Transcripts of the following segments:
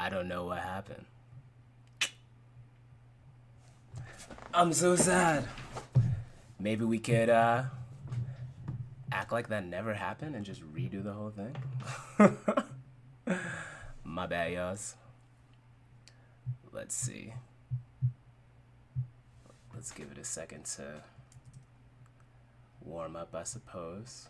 I don't know what happened. I'm so sad. Maybe we could act like that never happened and just redo the whole thing. My bad, y'alls. Let's see. Let's give it a second to warm up, I suppose.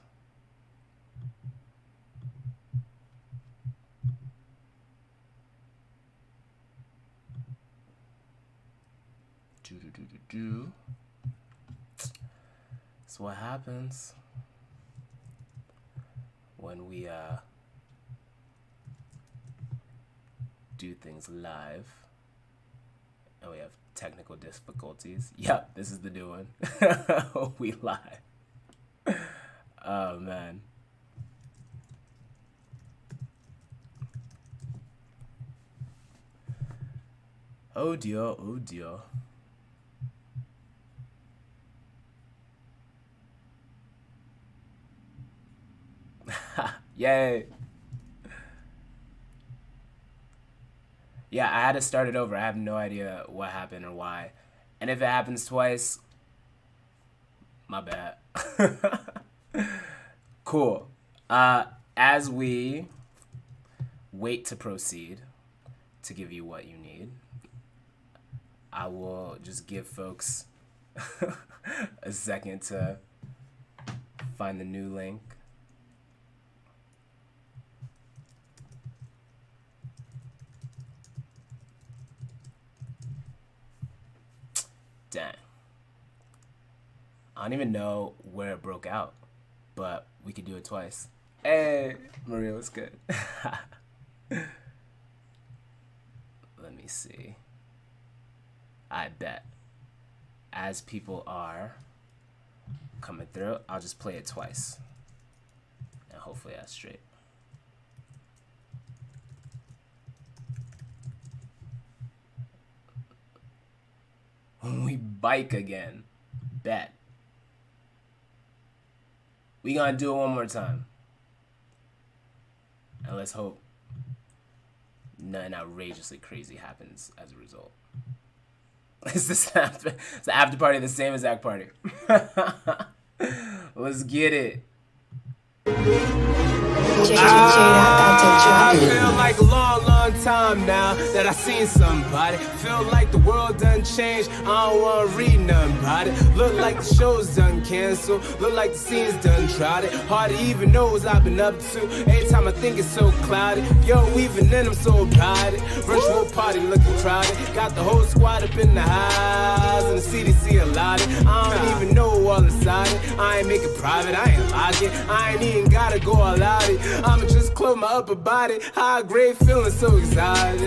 That's what happens when we do things live and we have technical difficulties. Yep, this is the new one. We live. Oh man. Oh dear, oh dear. Yay. Yeah, I had to start it over. I have no idea what happened or why. And if it happens twice, my bad. Cool. As we wait to proceed to give you what you need, I will just give folks a second to find the new link. Dang. I don't even know where it broke out, but we could do it twice. Hey, Maria, what's good? Let me see. I bet. As people are coming through, I'll just play it twice. And hopefully that's straight. We bike again. Bet. We gonna do it one more time. And let's hope nothing outrageously crazy happens as a result. Is this the after party the same as Act Party? Let's get it. I feel like a long time now that I seen somebody. Feel like the world done changed. I don't wanna read nothing about it. Look like the show's done canceled. Look like the scene's done tried it. Hard to even know what I've been up to. Every time I think it's so cloudy. Yo, even then I'm so about it. Virtual party looking crowded. Got the whole squad up in the house and the CDC allotted. I don't even know all inside it. I ain't make it private. I ain't like it. I ain't even gotta go all out it. I'ma just close my upper body. High grade feeling so excited.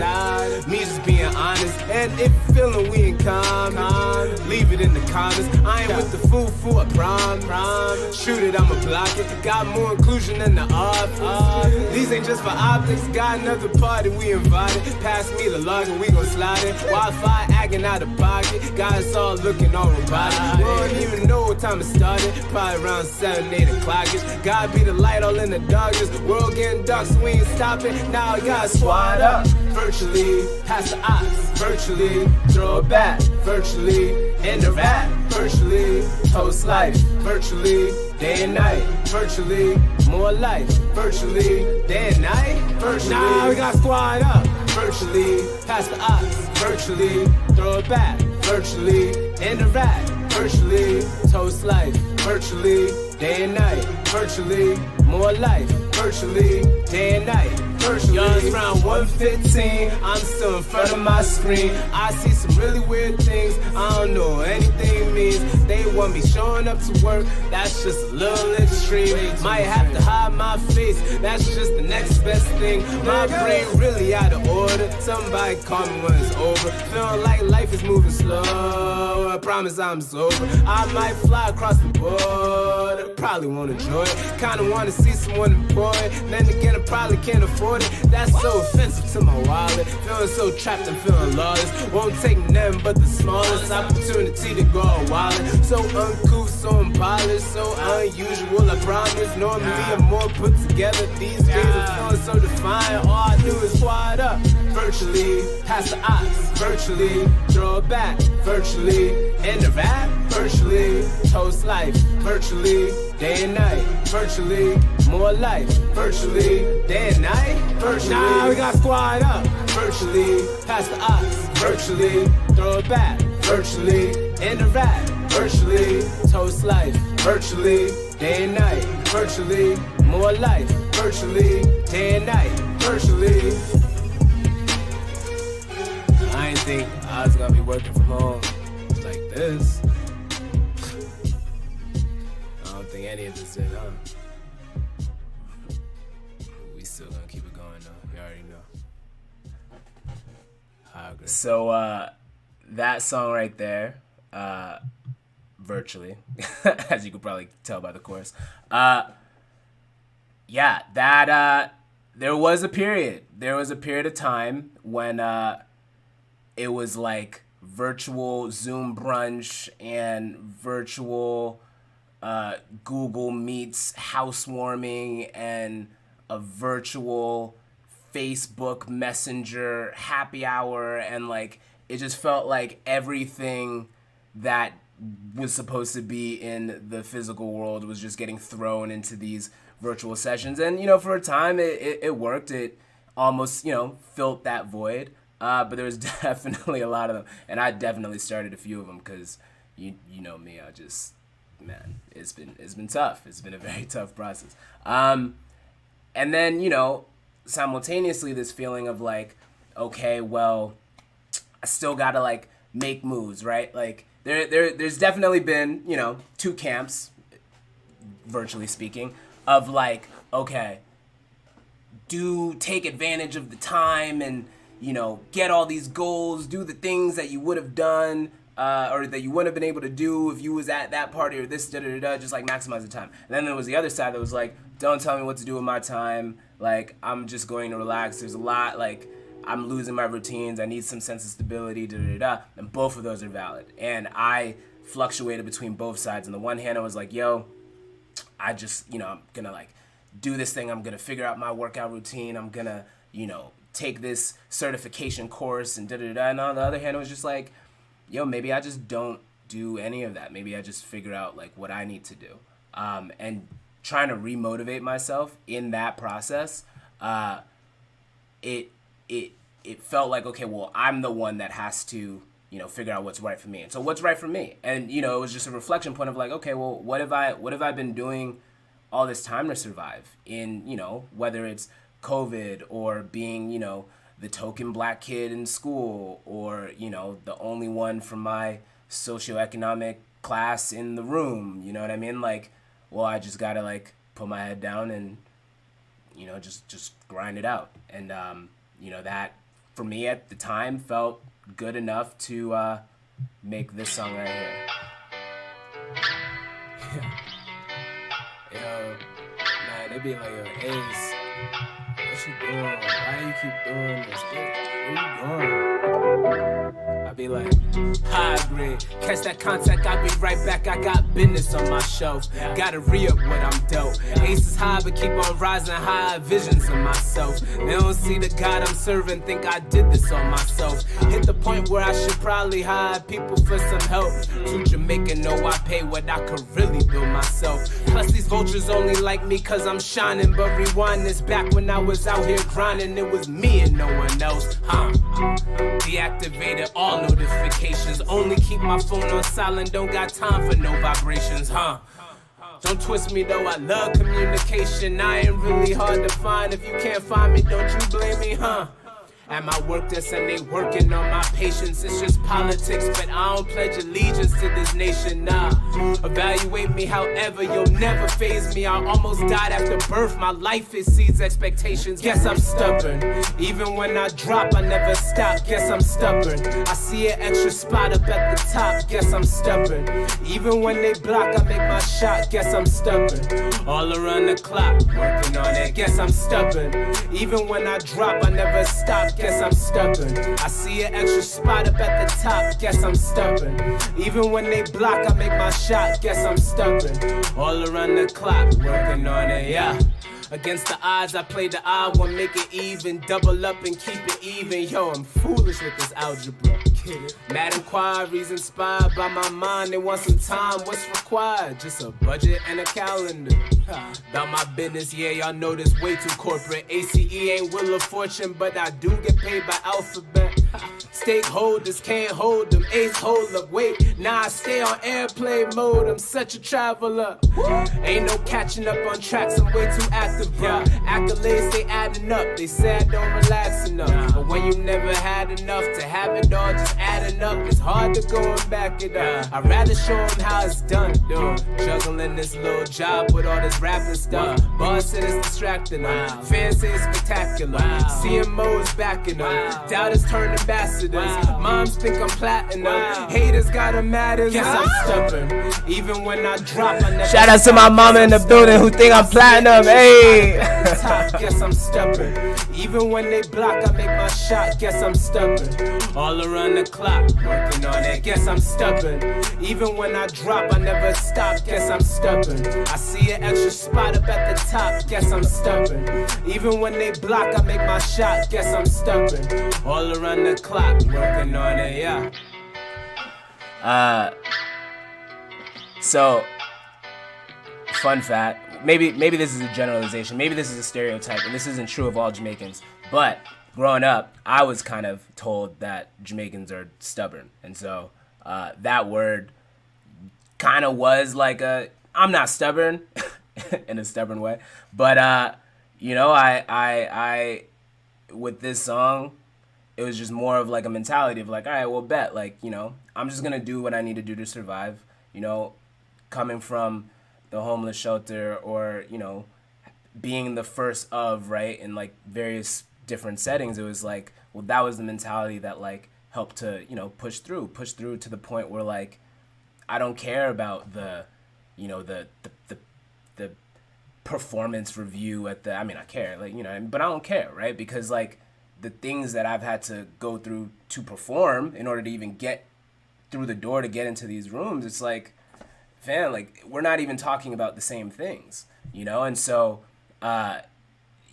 Me just being honest. And if you're feeling we in common, leave it in the comments. I ain't with the foo-foo, I promise. Shoot it, I'ma block it. Got more inclusion in the office. These ain't just for optics. Got another party we invited. Pass me the log and we gon' slide it. Wi-Fi acting out of pocket. Got us all looking all robotic. We don't even know what time it started. Probably around 7, 8 o'clock-ish. God be the light all in the darkness. World getting dark so we ain't stopping. Now I got squad up. Virtually, pass the ox. Virtually, throw it back. Virtually, end the rap. Virtually, post life. Virtually, day and night. Virtually, more life. Virtually, day and night. Virtually, now we got squad up. Virtually, pass the ox. Virtually, throw it back. Virtually, end the rap. Virtually, toast life. Virtually, day and night. Virtually, more life. Virtually, day and night. Virtually, it's around 1:15. I'm still in front of my screen. I see some really weird things. I don't know what anything means. They want me showing up to work. That's just a little extreme. Might have to hide my face. That's just the next best thing. My brain really out of order. Somebody call me when it's over. Feeling like life is moving slow. I promise I'm sober. I might fly across the border. Probably won't enjoy it. Kinda wanna see someone employed. Then again, I probably can't afford it. That's so offensive to my wallet. Feeling so trapped and feeling lawless. Won't take nothing but the smallest opportunity to go a wallet. So uncouth, so unpolished, so unusual, I promise. Normally I'm more put together. These days I'm feeling so defiant. All I do is squad up. virtually, pass the ox, virtually, throw it back, virtually, end the rap, virtually, toast life, virtually, day and night, virtually, more life, virtually, day and night, virtually, nah, we got squad up, virtually, pass the ox, virtually, throw it back, virtually, end the rap, virtually, toast life, virtually, day and night, virtually, more life, virtually, day and night, virtually. I didn't think I was gonna be working from home like this. I don't think any of this did, huh? We still gonna keep it going though, you already know. I agree. So that song right there, virtually, as you could probably tell by the chorus. Yeah, that there was a period of time when it was like virtual Zoom brunch and virtual Google Meets housewarming and a virtual Facebook Messenger happy hour, and like it just felt like everything that was supposed to be in the physical world was just getting thrown into these virtual sessions. And, you know, for a time it worked. It almost, you know, filled that void. But there was definitely a lot of them. And I definitely started a few of them because, you know me, man, it's been tough. It's been a very tough process. And then, you know, simultaneously this feeling of like, okay, well, I still gotta like make moves, right? Like there's definitely been, you know, two camps, virtually speaking, of like, okay, take advantage of the time and, you know, get all these goals, do the things that you would have done or that you wouldn't have been able to do if you was at that party or this, just like maximize the time. And then there was the other side that was like, don't tell me what to do with my time. Like, I'm just going to relax. There's a lot, like, I'm losing my routines. I need some sense of stability, And both of those are valid. And I fluctuated between both sides. On the one hand, I was like, yo, I just, you know, I'm going to like do this thing. I'm going to figure out my workout routine. I'm going to, you know, take this certification course and And on the other hand, it was just like, yo, maybe I just don't do any of that. Maybe I just figure out like what I need to do. And trying to remotivate myself in that process, it felt like, okay, well, I'm the one that has to, you know, figure out what's right for me. And so what's right for me? And, you know, it was just a reflection point of like, okay, well, what have I been doing all this time to survive in, you know, whether it's COVID or being, you know, the token black kid in school or, you know, the only one from my socioeconomic class in the room, you know what I mean? Like, well, I just gotta like put my head down and, you know, just grind it out. And, you know, that for me at the time felt good enough to make this song right here. Yo, man, they be like, yo, Ace, what you doing? Why you keep doing this? Where you going? I be like, hybrid, catch that contact, I'll be right back. I got business on my shelf. Gotta re-up what I'm dealt. Ace is high, but keep on rising high. Visions of myself. They don't see the God I'm serving, think I did this on myself. Hit the point where I should probably hire people for some help. True Jamaican, know I pay what I could really build myself. Plus these vultures only like me cause I'm shining. But rewind this back when I was out here grinding, it was me and no one else, Deactivated all notifications, only keep my phone on silent, don't got time for no vibrations, Don't twist me though, I love communication. I ain't really hard to find. If you can't find me, don't you blame me, At my work desk and they working on my patience. It's just politics, but I don't pledge allegiance to this nation, nah. Evaluate me however, you'll never faze me. I almost died after birth, my life exceeds expectations. Guess I'm stubborn, even when I drop I never stop. Guess I'm stubborn, I see an extra spot up at the top. Guess I'm stubborn, even when they block I make my shot. Guess I'm stubborn, all around the clock, working on it. Guess I'm stubborn, even when I drop I never stop. Guess I'm stubborn, I see an extra spot up at the top. Guess I'm stubborn, even when they block I make my shot. Guess I'm stubborn, all around the clock, working on it, yeah. Against the odds, I played the odd one, make it even. Double up and keep it even. Yo, I'm foolish with this algebra. Mad inquiries inspired by my mind. They want some time, what's required? Just a budget and a calendar. About my business, yeah, y'all know this way too corporate. ACE ain't Wheel of Fortune, but I do get paid by alphabet. Stakeholders can't hold them. Ace, hold up, wait. Nah, I stay on airplane mode. I'm such a traveler. Ain't no catching up on tracks. I'm way too active, yeah. Accolades, they adding up. They say I don't relax enough. But when you never had enough to have it all just adding up, it's hard to go and back it up. I'd rather show them how it's done, dude. Juggling this little job with all this rapping stuff. Boss said it's distracting them. Fans say it's spectacular. CMOs backing them. Doubters turn ambassadors. Moms think I'm platinum. Haters got them mad as guess I'm stubborn. Even when I drop, I never. Shout out to my mama in the building who think I'm platinum. Hey. Guess I'm stubborn. Even when they block, I make my shot. Guess I'm stubborn. All around the clock, working on it. Guess I'm stubborn. Even when I drop, I never stop. Guess I'm stubborn. I see an extra spot up at the top. Guess I'm stubborn. Even when they block, I make my shot. Guess I'm stubborn. All around the clock, working on it. Yeah. So, fun fact, maybe this is a generalization, maybe this is a stereotype, and this isn't true of all Jamaicans, but growing up, I was kind of told that Jamaicans are stubborn, and so that word kind of was like I'm not stubborn, in a stubborn way, but, you know, I with this song, it was just more of like a mentality of like, all right, well, bet, like, you know, I'm just gonna do what I need to do to survive, you know, coming from the homeless shelter or, you know, being the first of, right, in like various different settings, it was like, well, that was the mentality that like helped to, you know, push through to the point where like, I don't care about the, you know, the performance review at the, I mean, I care, like, you know, but I don't care, right, because like the things that I've had to go through to perform in order to even get through the door to get into these rooms, it's like, fam, like, we're not even talking about the same things, you know? And so,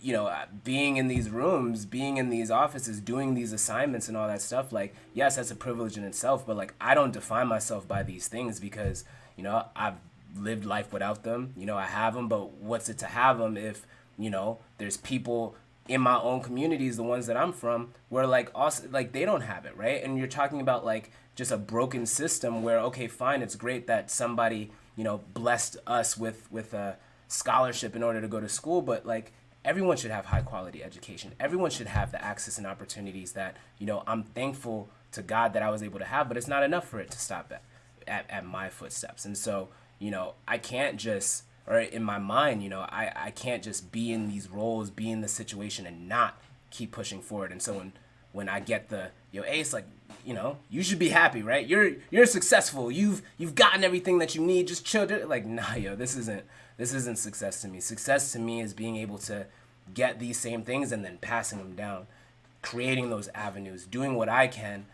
you know, being in these rooms, being in these offices, doing these assignments and all that stuff, like, yes, that's a privilege in itself, but, like, I don't define myself by these things because, you know, I've lived life without them. You know, I have them, but what's it to have them if, you know, there's people in my own communities, the ones that I'm from, where, like, also, like, they don't have it, right? And you're talking about, like, just a broken system where, okay, fine, it's great that somebody, you know, blessed us with a scholarship in order to go to school, but like everyone should have high quality education. Everyone should have the access and opportunities that, you know, I'm thankful to God that I was able to have, but it's not enough for it to stop at my footsteps. And so, you know, I can't just, or in my mind, you know, I can't just be in these roles, be in the situation and not keep pushing forward. And so when I get the, yo, Ace, like, you know, you should be happy, right? You're successful. You've gotten everything that you need. Just chill. Like, nah, yo, this isn't success to me. Success to me is being able to get these same things and then passing them down, creating those avenues, doing what I can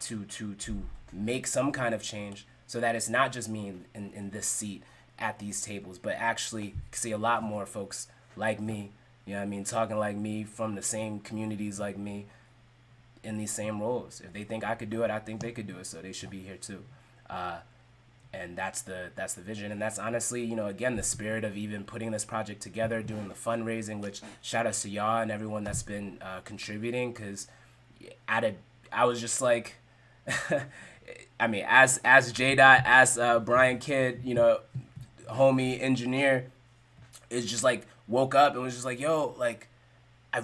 to make some kind of change so that it's not just me in this seat at these tables, but actually see a lot more folks like me, you know what I mean, talking like me, from the same communities like me, in these same roles. If they think I could do it, I think they could do it, so they should be here too. And that's the vision, and that's honestly, you know, again, the spirit of even putting this project together, doing the fundraising, which shout out to y'all and everyone that's been contributing, because I was just like, I mean, as J-Dot, as Brian Kidd, you know, homie engineer, is just like woke up and was just like, yo, like, I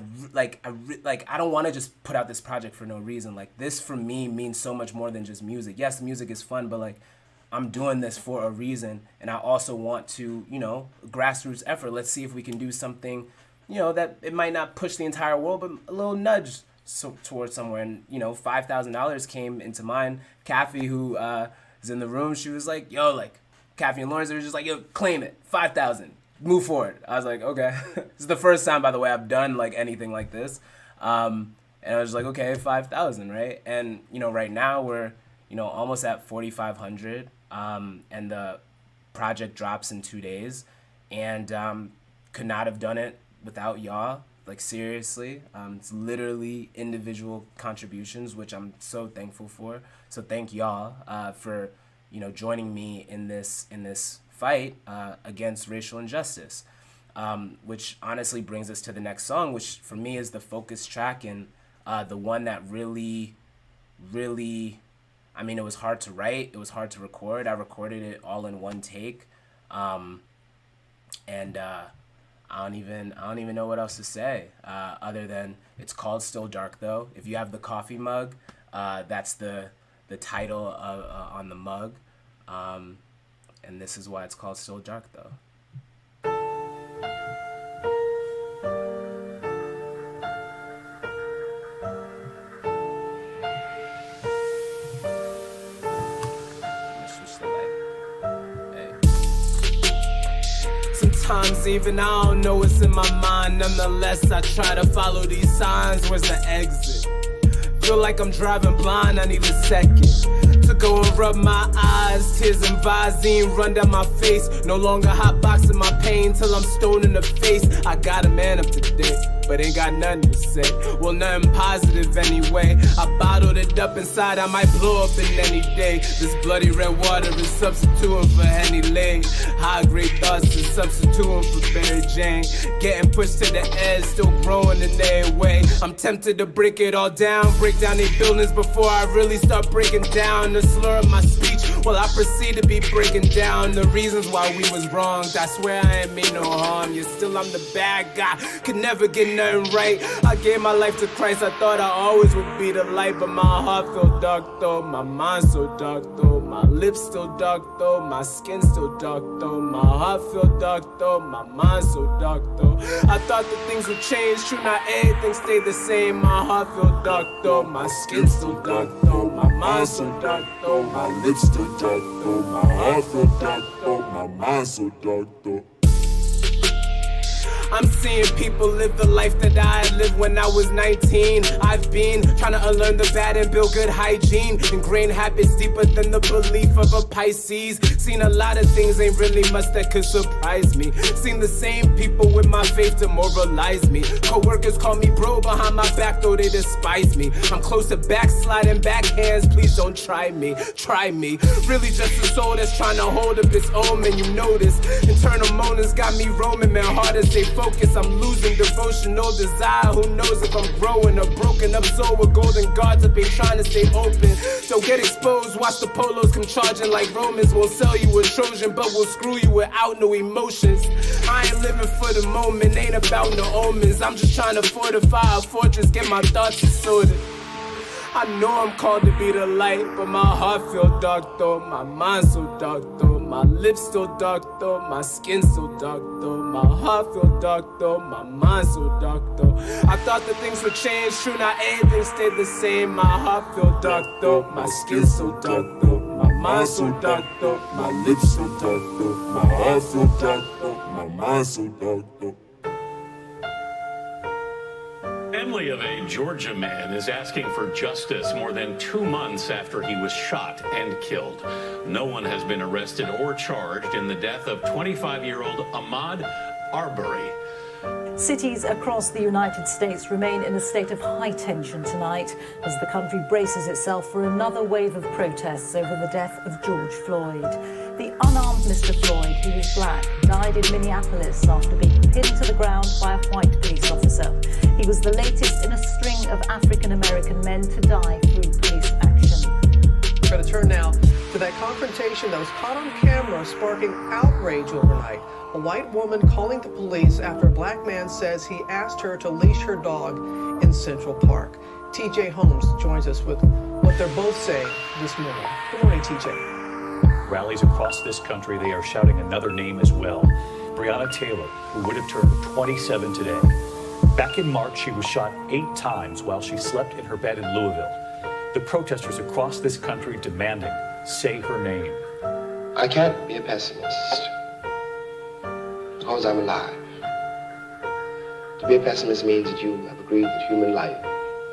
don't want to just put out this project for no reason. Like, this for me means so much more than just music. Yes, music is fun, but like, I'm doing this for a reason, and I also want to, you know, grassroots effort. Let's see if we can do something, you know, that it might not push the entire world, but a little nudge towards somewhere. And, you know, $5,000 came into mind. Kathy, who is in the room, she was like, yo, like, Kathy and Lawrence, they were just like, yo, claim it, 5,000. Move forward. I was like, okay. This is the first time, by the way, I've done like anything like this. And I was like, okay, 5,000, right? And, you know, right now we're, you know, almost at 4,500. And the project drops in 2 days. And could not have done it without y'all. Like, seriously, it's literally individual contributions, which I'm so thankful for. So thank y'all for, you know, joining me in this fight against racial injustice, which honestly brings us to the next song, which for me is the focus track and the one that really, I mean, it was hard to write, it was hard to record. I recorded it all in one take, and I don't even know what else to say other than it's called Still Dark Though. If you have the coffee mug, that's the title on the mug, and this is why it's called Still Dark Though. Sometimes even I don't know what's in my mind. Nonetheless, I try to follow these signs. Where's the exit? Feel like I'm driving blind, I need a second to go and rub my eyes. Tears and Visine run down my face. No longer hotboxing my pain till I'm stoned in the face. I got a man up today, but ain't got nothing to say. Well, nothing positive anyway. I bottled it up inside, I might blow up in any day. This bloody red water is substituting for Henny Lane. High grade thoughts is substituting for Mary Jane. Getting pushed to the edge, still growing in their way. I'm tempted to break it all down, break down their buildings before I really start breaking down. The slur of my speech, well, I proceed to be breaking down the reasons why we was wronged. I swear I ain't mean no harm, yet still I'm the bad guy, could never get nothing right. I gave my life to Christ, I thought I always would be the light, but my heart feel dark though, my mind so dark though, my lips still dark though, my skin still dark though, my heart feel dark though, my mind so dark though. I thought that things would change, true, not everything stayed the same. My heart feel dark though, my skin still dark though, my mind so dark though, my lips still dark though, my heart feel dark though, my mind so dark though. I'm seeing people live the life that I lived when I was 19. I've been trying to unlearn the bad and build good hygiene. Ingrained habits deeper than the belief of a Pisces. Seen a lot of things, ain't really much that could surprise me. Seen the same people with my faith demoralize me. Co-workers call me bro behind my back, though they despise me. I'm close to backsliding, backhands, please don't try me. Try me. Really just a soul that's trying to hold up its own, man, you know this. Internal moanings got me roaming, man, hard to stay focused. I'm losing devotional desire. Who knows if I'm growing a broken up soul with golden guards up here trying to stay open. Don't get exposed, watch the polos come charging like Romans. Won't sell you a Trojan, but will screw you without no emotions. I ain't living for the moment, ain't about no omens. I'm just trying to fortify a fortress, get my thoughts sorted. I know I'm called to be the light, but my heart feel dark though, my mind so dark though, my lips still dark though, my skin so dark though, my heart feel dark though, my mind so dark though. I thought that things would change, true, not everything stayed the same. My heart feel dark though, my skin so dark though, my mind so dark though, my lips so dark though, my heart feel dark though, my mind so dark though. Family of a Georgia man is asking for justice more than 2 months after he was shot and killed. No one has been arrested or charged in the death of 25-year-old Ahmaud Arbery. Cities across the United States remain in a state of high tension tonight as the country braces itself for another wave of protests over the death of George Floyd. The unarmed Mr. Floyd, who was black, died in Minneapolis after being pinned to the ground by a white police officer. He was the latest in a string of African-American men to die through police action. We're going to turn now to that confrontation that was caught on camera, sparking outrage overnight. A white woman calling the police after a black man says he asked her to leash her dog in Central Park. TJ Holmes joins us with what they're both saying this morning. Good morning, TJ. Rallies across this country, they are shouting another name as well. Breonna Taylor, who would have turned 27 today. Back in March, she was shot 8 times while she slept in her bed in Louisville. The protesters across this country demanding, say her name. I can't be a pessimist because I'm alive. To be a pessimist means that you have agreed that human life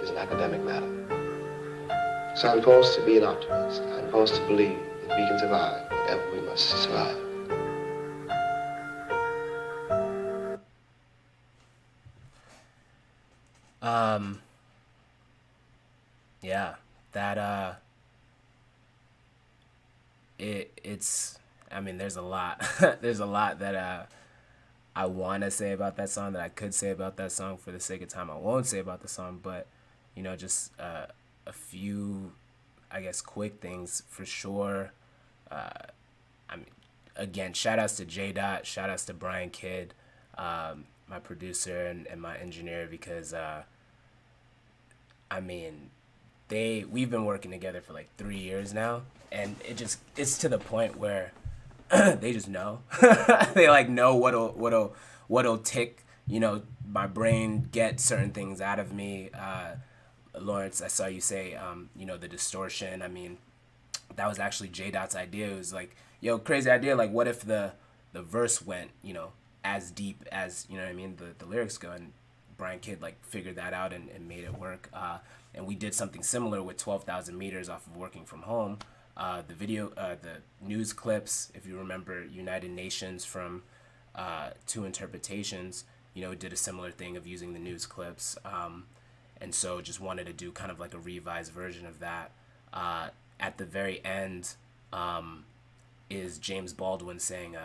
is an academic matter. So I'm forced to be an optimist. I'm forced to believe that we can survive whatever we must survive. Yeah, that it's I mean, there's a lot there's a lot that I want to say about that song, that I could say about that song. For the sake of time, I won't say about the song, but you know, just a few, I guess, quick things for sure. I mean, again, shout outs to J Dot, shout outs to Brian Kidd, my producer and my engineer, because I mean, we've been working together for like 3 years now, and it's to the point where they just know. They like know what'll tick, you know, my brain, get certain things out of me. Lawrence, I saw you say, you know, the distortion. I mean, that was actually J Dot's idea. It was like, yo, crazy idea. Like, what if the verse went, you know, as deep as, you know what I mean, the lyrics go? And Brian Kidd like figured that out and made it work. And we did something similar with 12,000 Meters off of Working From Home. The video, the news clips, if you remember, United Nations from Two Interpretations, you know, did a similar thing of using the news clips. And so just wanted to do kind of like a revised version of that. At the very end is James Baldwin saying,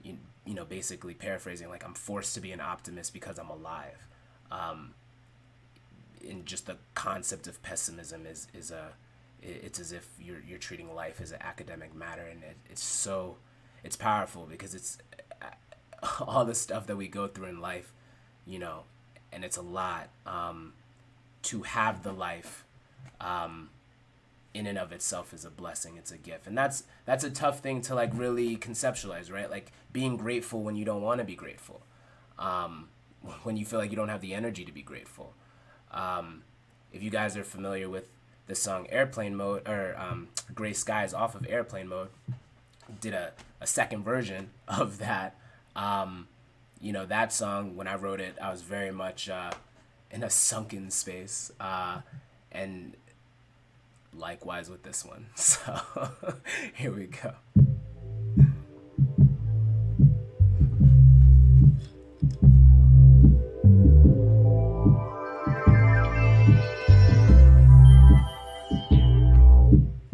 you know, basically paraphrasing, like, I'm forced to be an optimist because I'm alive. And just the concept of pessimism is it's as if you're treating life as an academic matter, and it's powerful, because it's all the stuff that we go through in life, you know, and it's a lot. To have the life in and of itself is a blessing. It's a gift, and that's a tough thing to like really conceptualize, right? Like being grateful when you don't want to be grateful, when you feel like you don't have the energy to be grateful. If you guys are familiar with the song Airplane Mode, or Gray Skies off of Airplane Mode, did a second version of that. You know, that song, when I wrote it, I was very much in a sunken space, and likewise with this one. So here we go.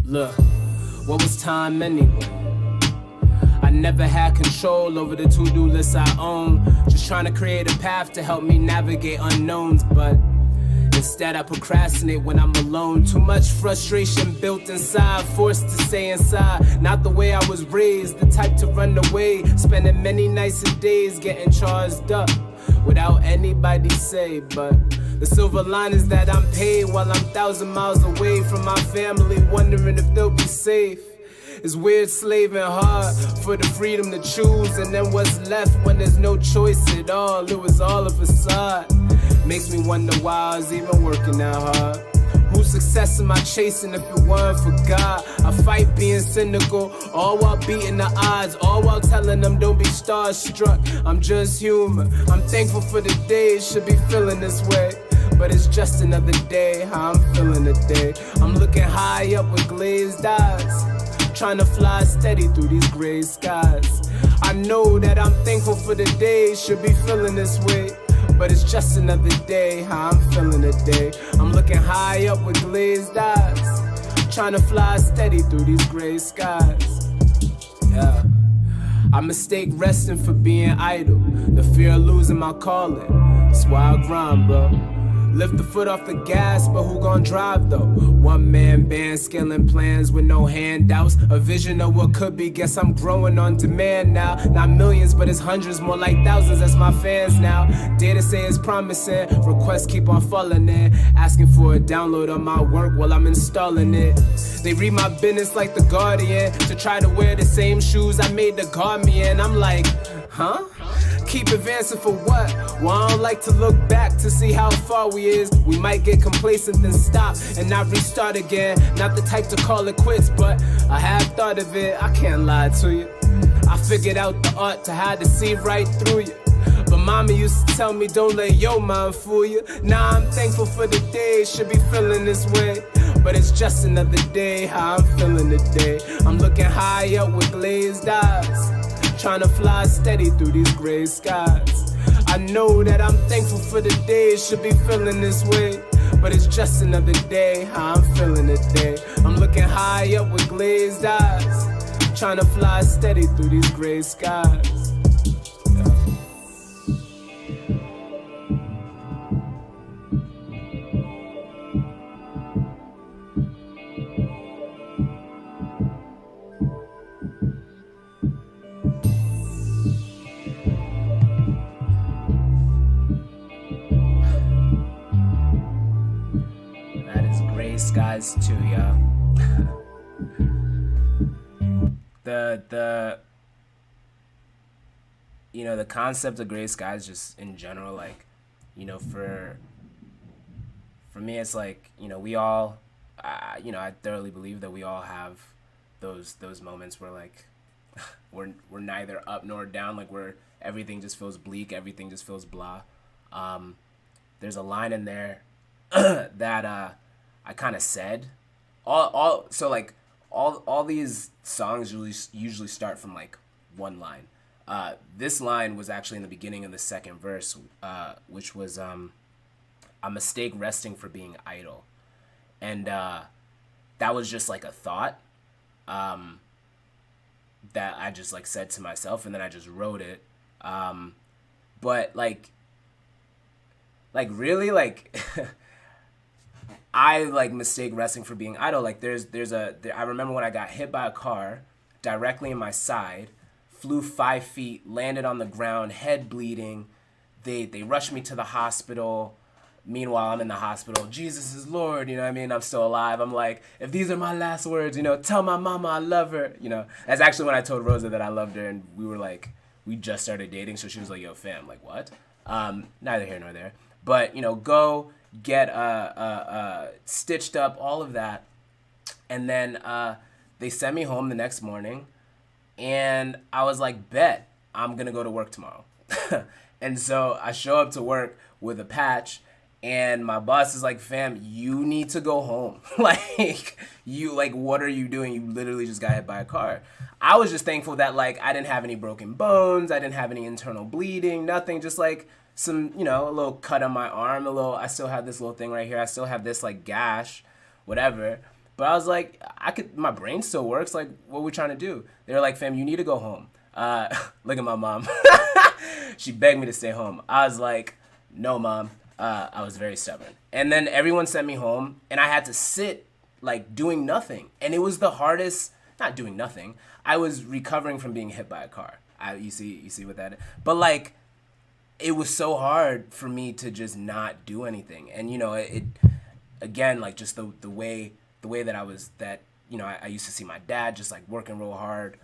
Look, what was time anyway? I never had control over the to-do list I own. Just trying to create a path to help me navigate unknowns, but instead I procrastinate when I'm alone. Too much frustration built inside, forced to stay inside. Not the way I was raised, the type to run away. Spending many nights and days getting charged up without anybody say, but the silver line is that I'm paid while I'm 1,000 miles away from my family, wondering if they'll be safe. It's weird slaving hard for the freedom to choose, and then what's left when there's no choice at all? It was all a facade. Makes me wonder why I was even working that hard. Whose success am I chasing if it weren't for God? I fight being cynical, all while beating the odds, all while telling them don't be starstruck. I'm just human. I'm thankful for the days, should be feeling this way, but it's just another day, how I'm feeling today. I'm looking high up with glazed eyes, trying to fly steady through these gray skies. I know that I'm thankful for the days, should be feeling this way, but it's just another day, how I'm feeling today. I'm looking high up with glazed eyes, trying to fly steady through these gray skies. Yeah. I mistake resting for being idle, the fear of losing my calling. That's why I grind, bro. Lift the foot off the gas, but who gon' drive though? One man band, scaling plans with no handouts. A vision of what could be, guess I'm growing on demand now. Not millions, but it's hundreds, more like thousands, that's my fans now. Data say it's promising, requests keep on falling in. Asking for a download of my work while I'm installing it. They read my business like The Guardian, to try to wear the same shoes I made the guard me in. I'm like, huh? Keep advancing for what? Well, I don't like to look back to see how far we is. We might get complacent then stop and not restart again. Not the type to call it quits, but I have thought of it, I can't lie to you. I figured out the art to how to see right through you. But mama used to tell me don't let your mind fool you. Now I'm thankful for the day, should be feeling this way, but it's just another day, how I'm feeling today. I'm looking high up with glazed eyes, trying to fly steady through these gray skies. I know that I'm thankful for the days, should be feeling this way. But it's just another day, how I'm feeling today. I'm looking high up with glazed eyes, trying to fly steady through these gray skies. Skies too, yeah. the you know, the concept of gray skies just in general, like, you know, for me it's like, you know, we all you know, I thoroughly believe that we all have those moments where like we're neither up nor down, like where everything just feels bleak, everything just feels blah. There's a line in there that I kind of said all these songs usually start from like one line. This line was actually in the beginning of the second verse, which was a mistake resting for being idle, and that was just like a thought that I just like said to myself, and then I just wrote it. But like really like. I like mistake resting for being idle. Like I remember when I got hit by a car directly in my side, flew 5 feet, landed on the ground, head bleeding. They rushed me to the hospital. Meanwhile, I'm in the hospital. Jesus is Lord, you know what I mean? I'm still alive. I'm like, if these are my last words, you know, tell my mama I love her. You know, that's actually when I told Rosa that I loved her, and we were like, we just started dating. So she was like, yo, fam, like what? Neither here nor there. But, you know, go get stitched up, all of that, and then they sent me home the next morning, and I was like, bet, I'm gonna go to work tomorrow. And so I show up to work with a patch, and my boss is like, fam, you need to go home. Like what are you doing? You literally just got hit by a car. I was just thankful that like I didn't have any broken bones, I didn't have any internal bleeding, nothing, just like some, you know, a little cut on my arm, I still have this little thing right here. I still have this like gash, whatever. But I was like, my brain still works. Like, what are we trying to do? They were like, fam, you need to go home. Look at my mom. She begged me to stay home. I was like, no, mom. I was very stubborn. And then everyone sent me home, and I had to sit like doing nothing. And it was the hardest, not doing nothing. I was recovering from being hit by a car. You see what that is? But like, it was so hard for me to just not do anything. And, you know, it again, like just the way that I used to see my dad just like working real hard.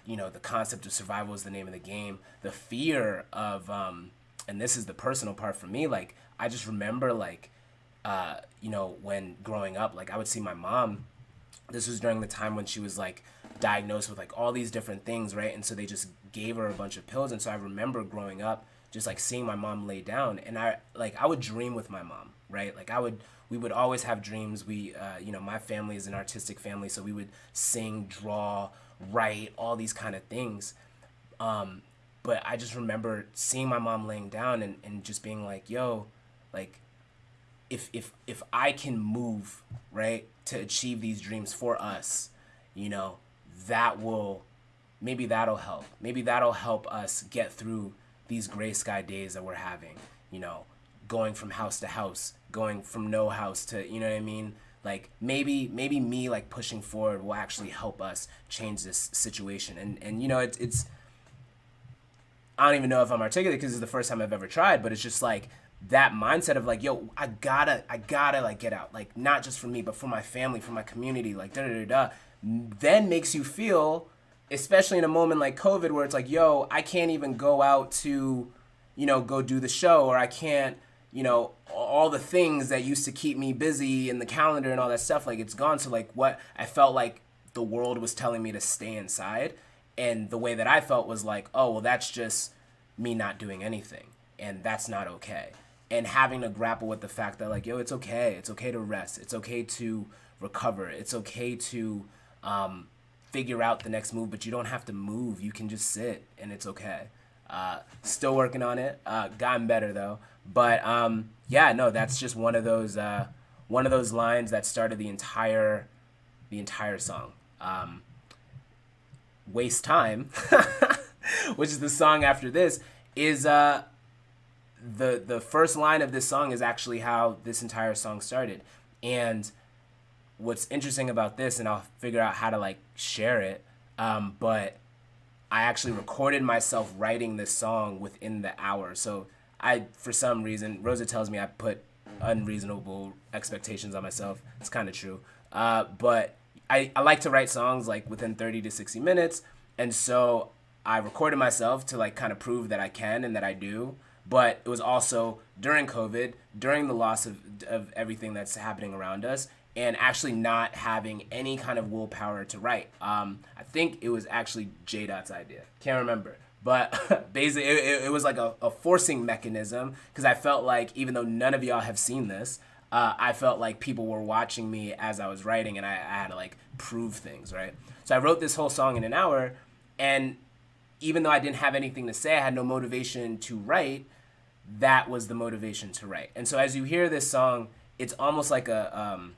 You know, the concept of survival is the name of the game. The fear of, and this is the personal part for me, like, I just remember like, you know, when growing up, like I would see my mom, this was during the time when she was like diagnosed with like all these different things, right? And so they just gave her a bunch of pills. And so I remember growing up, just like seeing my mom lay down, and I would dream with my mom, right? Like we would always have dreams. We, you know, my family is an artistic family, so we would sing, draw, write, all these kind of things. But I just remember seeing my mom laying down and just being like, yo, like, if I can move, right, to achieve these dreams for us, you know, maybe that'll help. Maybe that'll help us get through these gray sky days that we're having, you know, going from house to house, going from no house to, you know what I mean? Like maybe me like pushing forward will actually help us change this situation. And you know, it's I don't even know if I'm articulate because it's the first time I've ever tried, but it's just like that mindset of like, yo, I gotta like get out, like not just for me, but for my family, for my community, like then makes you feel, especially in a moment like COVID where it's like, yo, I can't even go out to, you know, go do the show, or I can't, you know, all the things that used to keep me busy in the calendar and all that stuff, like it's gone. So like what I felt like the world was telling me to stay inside, and the way that I felt was like, oh, well, that's just me not doing anything, and that's not okay. And having to grapple with the fact that like, yo, it's okay to rest, it's okay to recover, it's okay to figure out the next move, but you don't have to move, you can just sit and it's okay. Still working on it. Gotten better though. But yeah, no, that's just one of those lines that started the entire song. Waste Time, which is the song after this, is the first line of this song is actually how this entire song started. And what's interesting about this, and I'll figure out how to like share it, but I actually recorded myself writing this song within the hour. So for some reason, Rosa tells me I put unreasonable expectations on myself. It's kind of true. But I like to write songs like within 30 to 60 minutes. And so I recorded myself to like kind of prove that I can and that I do. But it was also during COVID, during the loss of everything that's happening around us, and actually not having any kind of willpower to write. I think it was actually J-Dot's idea. Can't remember. But basically, it was like a forcing mechanism, because I felt like, even though none of y'all have seen this, I felt like people were watching me as I was writing, and I had to like prove things, right? So I wrote this whole song in an hour, and even though I didn't have anything to say, I had no motivation to write, that was the motivation to write. And so as you hear this song, it's almost like a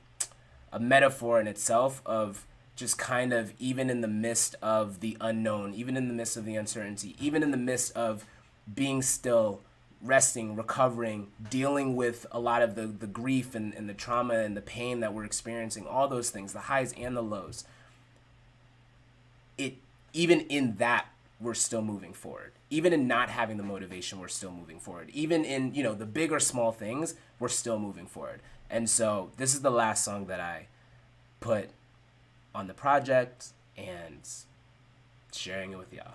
metaphor in itself of just kind of, even in the midst of the unknown, even in the midst of the uncertainty, even in the midst of being still, resting, recovering, dealing with a lot of the grief and the trauma and the pain that we're experiencing, all those things, the highs and the lows, even in that, we're still moving forward. Even in not having the motivation, we're still moving forward. Even in, the big or small things, we're still moving forward. And so this is the last song that I put on the project and sharing it with y'all.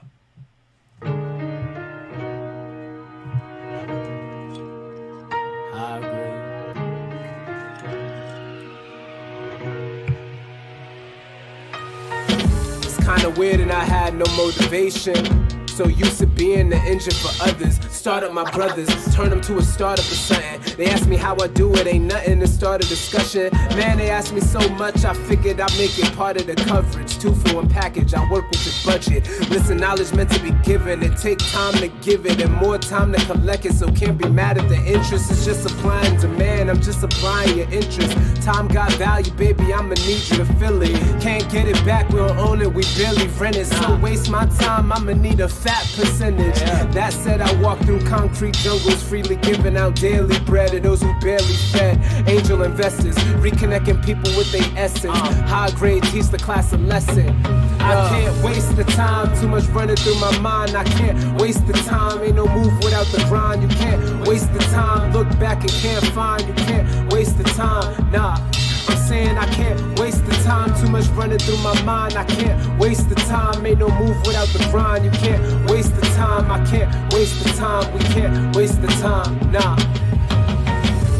It's kinda weird and I had no motivation. So used to being the engine for others. Start up my brothers, turn them to a startup or something. They ask me how I do it, ain't nothing to start a discussion. Man, they ask me so much, I figured I'd make it part of the coverage. 2-for-1 package, I work with your budget. Listen, knowledge meant to be given. It take time to give it and more time to collect it. So can't be mad at the interest. It's just supply and demand. I'm just supplying your interest. Time got value, baby, I'ma need you to feel it. Can't get it back, we don't own it, we barely rent it. So waste my time, I'ma need a fat percentage. That said, I walk through concrete jungles, freely giving out daily bread to those who barely fed. Angel investors, reconnecting people with their essence. High grade, teach the class a lesson. I can't waste the time, too much running through my mind. I can't waste the time, ain't no move without the grind. You can't waste the time, look back and can't find. You can't waste the time, nah. I'm saying I can't waste the time, too much running through my mind. I can't waste the time, ain't no move without the grind. You can't waste the time, I can't waste the time. We can't waste the time, nah.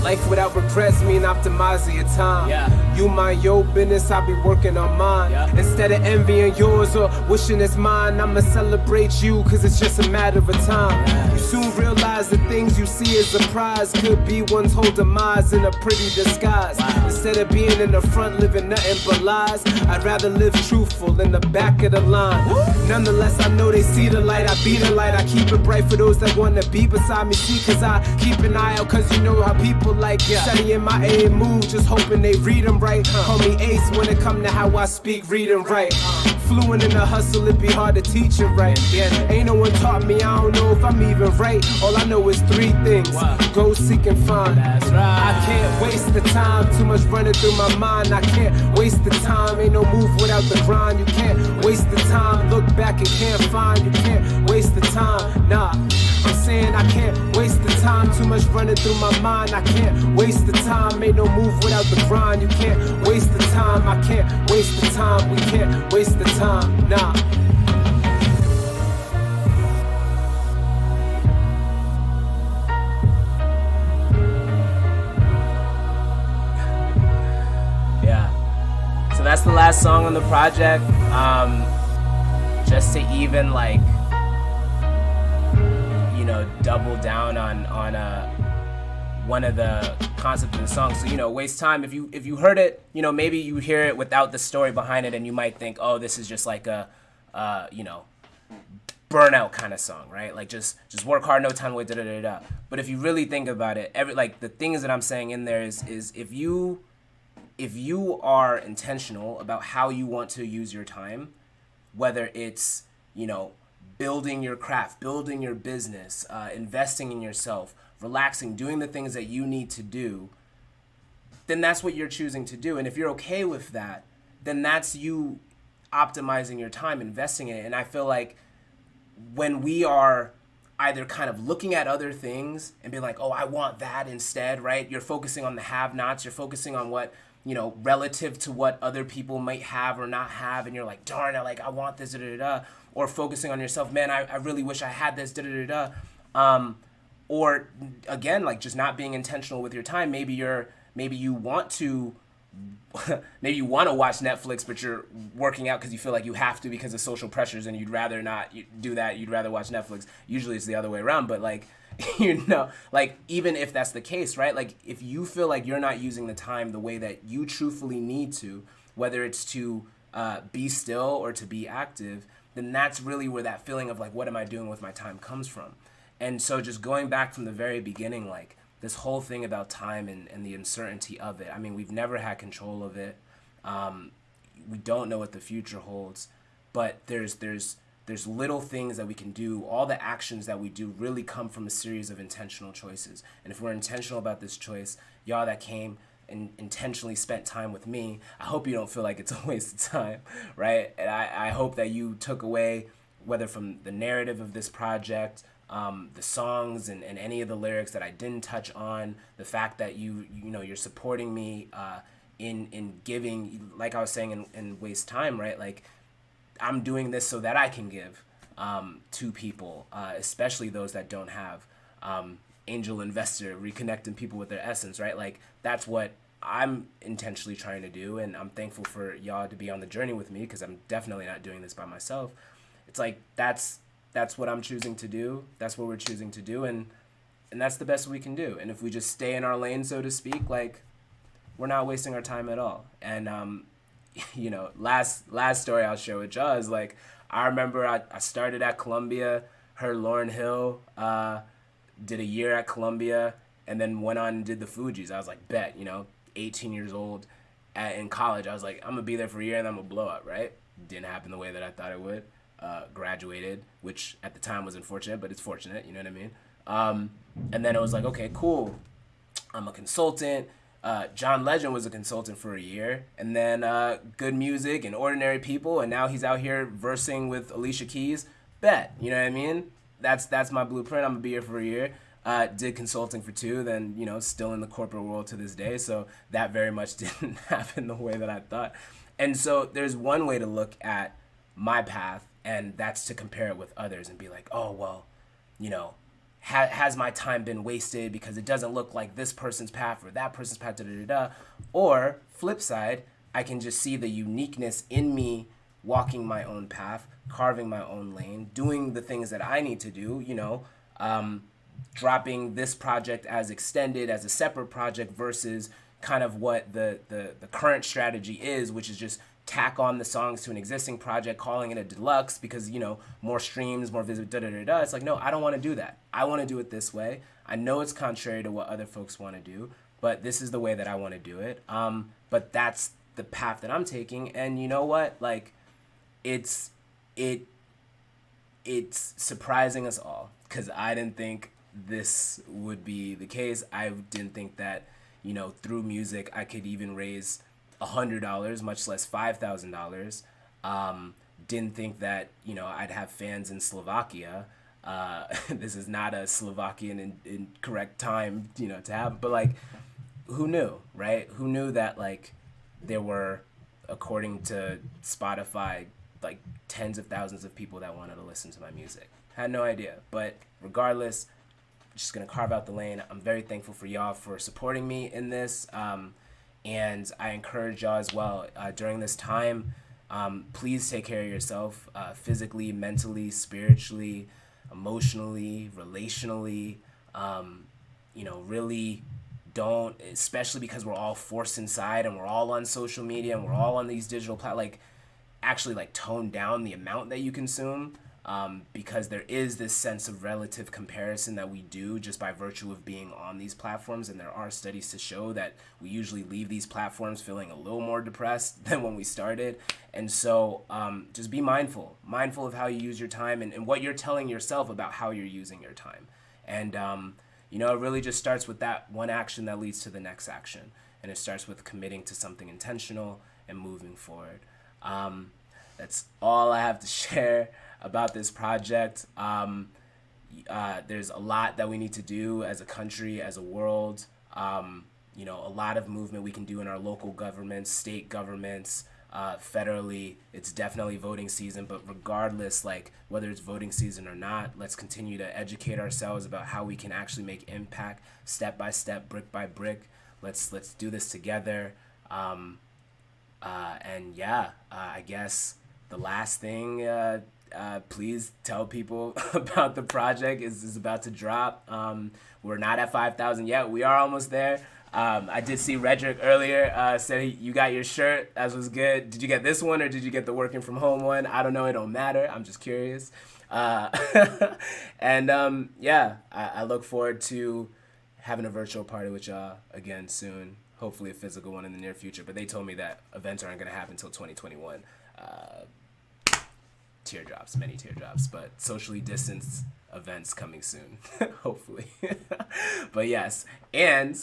Life without regrets mean optimizing your time. You mind your business, I'll be working on mine. Instead of envying yours or wishing it's mine, I'ma celebrate you, cause it's just a matter of time. You soon realize the things you see as a prize could be one's whole demise in a pretty disguise. Instead of being in the front living nothing but lies, I'd rather live truthful in the back of the line. Nonetheless, I know they see the light, I be the light. I keep it bright for those that wanna be beside me. See, cause I keep an eye out, cause you know how people like studying my A move, just hoping they read them right. Call me ace when it come to how I speak, read and write. Fluent in the hustle, it be hard to teach it right. Ain't no one taught me, I don't know if I'm even right. All I know is 3 things: go, seek, and find. That's right. I can't waste the time, too much running through my mind. I can't waste the time, ain't no move without the grind. You can't waste the time, look back and can't find. You can't waste the time, nah. I'm saying I can't waste the time, too much running through my mind. I can't waste the time, ain't no move without the grind. You can't waste the time, I can't waste the time. We can't waste the time, nah. So that's the last song on the project. Just to even like, double down on one of the concepts of the song. So waste time. If you heard it, maybe you hear it without the story behind it, and you might think, oh, this is just like a burnout kind of song, right? Like just work hard, no time to wait, da da da da. But if you really think about it, the things that I'm saying in there is if you are intentional about how you want to use your time, whether it's, building your craft, building your business, investing in yourself, relaxing, doing the things that you need to do, then that's what you're choosing to do. And if you're okay with that, then that's you optimizing your time, investing in it. And I feel like when we are either kind of looking at other things and being like, oh, I want that instead, right? You're focusing on the have-nots. You're focusing on what, relative to what other people might have or not have. And you're like, darn, I want this, da-da-da-da. Or focusing on yourself, man, I really wish I had this, da-da-da-da. Or again, like just not being intentional with your time. Maybe you want to watch Netflix, but you're working out because you feel like you have to because of social pressures, and you'd rather not do that. You'd rather watch Netflix. Usually it's the other way around, but even if that's the case, right? Like if you feel like you're not using the time the way that you truthfully need to, whether it's to be still or to be active, then that's really where that feeling of like, what am I doing with my time comes from. And so just going back from the very beginning, like this whole thing about time and the uncertainty of it. I mean, we've never had control of it. We don't know what the future holds, but there's little things that we can do. All the actions that we do really come from a series of intentional choices. And if we're intentional about this choice, y'all that came and intentionally spent time with me, I hope you don't feel like it's a waste of time, right? And I hope that you took away, whether from the narrative of this project, the songs and any of the lyrics that I didn't touch on, the fact that you're supporting me in giving, like I was saying in Waste Time, right? Like I'm doing this so that I can give to people, especially those that don't have. Angel investor, reconnecting people with their essence, right? Like that's what I'm intentionally trying to do, and I'm thankful for y'all to be on the journey with me, because I'm definitely not doing this by myself. It's like that's what I'm choosing to do. That's what we're choosing to do, and that's the best we can do. And if we just stay in our lane, so to speak, like we're not wasting our time at all. And last story I'll share with y'all is like I remember I started at Columbia, heard Lauryn Hill, did a year at Columbia, and then went on and did the Fugees. I was like, bet, 18 years old in college. I was like, I'm gonna be there for a year and I'm gonna blow up, right? Didn't happen the way that I thought it would. Graduated, which at the time was unfortunate, but it's fortunate, you know what I mean? And then it was like, okay, cool. I'm a consultant. John Legend was a consultant for a year, and then Good Music and Ordinary People, and now he's out here versing with Alicia Keys. Bet, you know what I mean? That's my blueprint. I'm gonna be here for a year. Did consulting for 2, then still in the corporate world to this day. So that very much didn't happen the way that I thought. And so there's one way to look at my path, and that's to compare it with others and be like, oh well, has my time been wasted because it doesn't look like this person's path or that person's path, da da da da. Or flip side, I can just see the uniqueness in me walking my own path, carving my own lane, doing the things that I need to do, dropping this project as extended, as a separate project, versus kind of what the current strategy is, which is just tack on the songs to an existing project, calling it a deluxe because, more streams, more visits, da-da-da-da. It's like, no, I don't want to do that. I want to do it this way. I know it's contrary to what other folks want to do, but this is the way that I want to do it. But that's the path that I'm taking. And you know what? Like, it's surprising us all, because I didn't think this would be the case. I didn't think that, through music I could even raise $100, much less $5,000. Didn't think that, I'd have fans in Slovakia. This is not a Slovakian incorrect time, to have, but like, who knew, right? Who knew that like there were, according to Spotify, like tens of thousands of people that wanted to listen to my music. Had no idea. But regardless, just gonna carve out the lane. I'm very thankful for y'all for supporting me in this. And I encourage y'all as well, during this time, please take care of yourself, physically, mentally, spiritually, emotionally, relationally. Really don't, especially because we're all forced inside and we're all on social media and we're all on these digital platforms, actually tone down the amount that you consume. because there is this sense of relative comparison that we do just by virtue of being on these platforms. And there are studies to show that we usually leave these platforms feeling a little more depressed than when we started. And so just be mindful of how you use your time and what you're telling yourself about how you're using your time. And, you know, it really just starts with that one action that leads to the next action. And it starts with committing to something intentional and moving forward. That's all I have to share about this project. There's a lot that we need to do as a country, as a world. You know, a lot of movement we can do in our local governments, state governments, federally. It's definitely voting season, but regardless, like whether it's voting season or not, let's continue to educate ourselves about how we can actually make impact step by step, brick by brick. Let's do this together. And yeah, I guess the last thing, please tell people about the project. Is about to drop. We're not at 5,000 yet. We are almost there. I did see Redrick earlier said you got your shirt. That was good. Did you get this one or did you get the working from home one? I don't know. It don't matter. I'm just curious. And yeah, I look forward to having a virtual party with y'all again soon. Hopefully a physical one in the near future. But they told me that events aren't going to happen until 2021. Teardrops, many teardrops, but socially distanced events coming soon, hopefully. But yes, and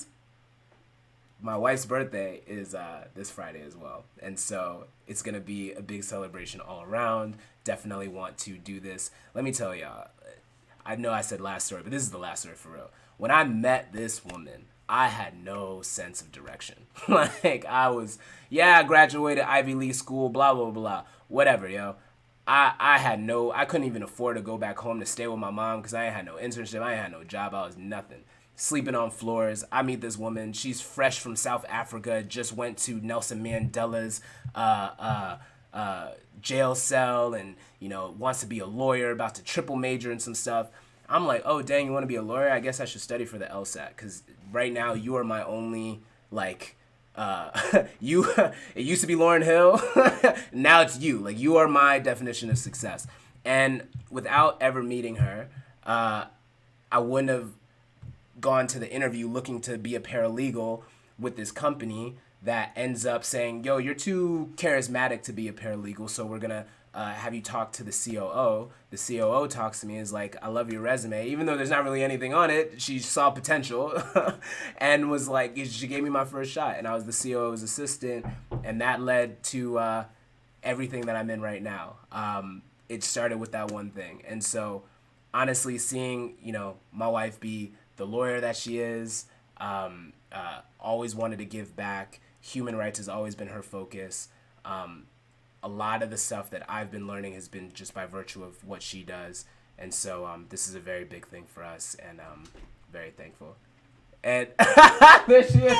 my wife's birthday is this Friday as well, and so it's gonna be a big celebration all around. Definitely want to do this. Let me tell y'all, I know I said last story, but this is the last story for real. When I met this woman, I had no sense of direction. Like I graduated Ivy League school, blah, blah, blah, whatever, yo. I couldn't even afford to go back home to stay with my mom because I ain't had no internship, I ain't had no job, I was nothing. Sleeping on floors. I meet this woman, she's fresh from South Africa, just went to Nelson Mandela's jail cell and, you know, wants to be a lawyer, about to triple major and some stuff. I'm like, oh, dang, you want to be a lawyer? I guess I should study for the LSAT because right now you are my only, like, it used to be Lauryn Hill, now it's you. Like, you are my definition of success. And without ever meeting her, I wouldn't have gone to the interview looking to be a paralegal with this company that ends up saying, yo, you're too charismatic to be a paralegal, so we're gonna have you talk to the COO. The COO talks to me and is like, I love your resume. Even though there's not really anything on it, she saw potential and was like, she gave me my first shot. And I was the COO's assistant. And that led to everything that I'm in right now. It started with that one thing. And so honestly, seeing, you know, my wife be the lawyer that she is, always wanted to give back. Human rights has always been her focus. A lot of the stuff that I've been learning has been just by virtue of what she does. And so this is a very big thing for us, and I'm very thankful. And there she is.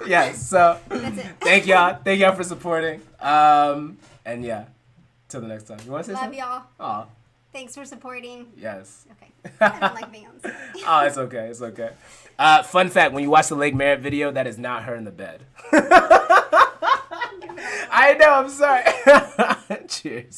Yes, so thank y'all for supporting. And yeah, till the next time. You want to say something? Love y'all. Aw. Thanks for supporting. Yes. Okay. I don't like being on stage. Oh, it's okay. It's okay. Fun fact, when you watch the Lake Merritt video, that is not her in the bed. I know, I'm sorry. Cheers.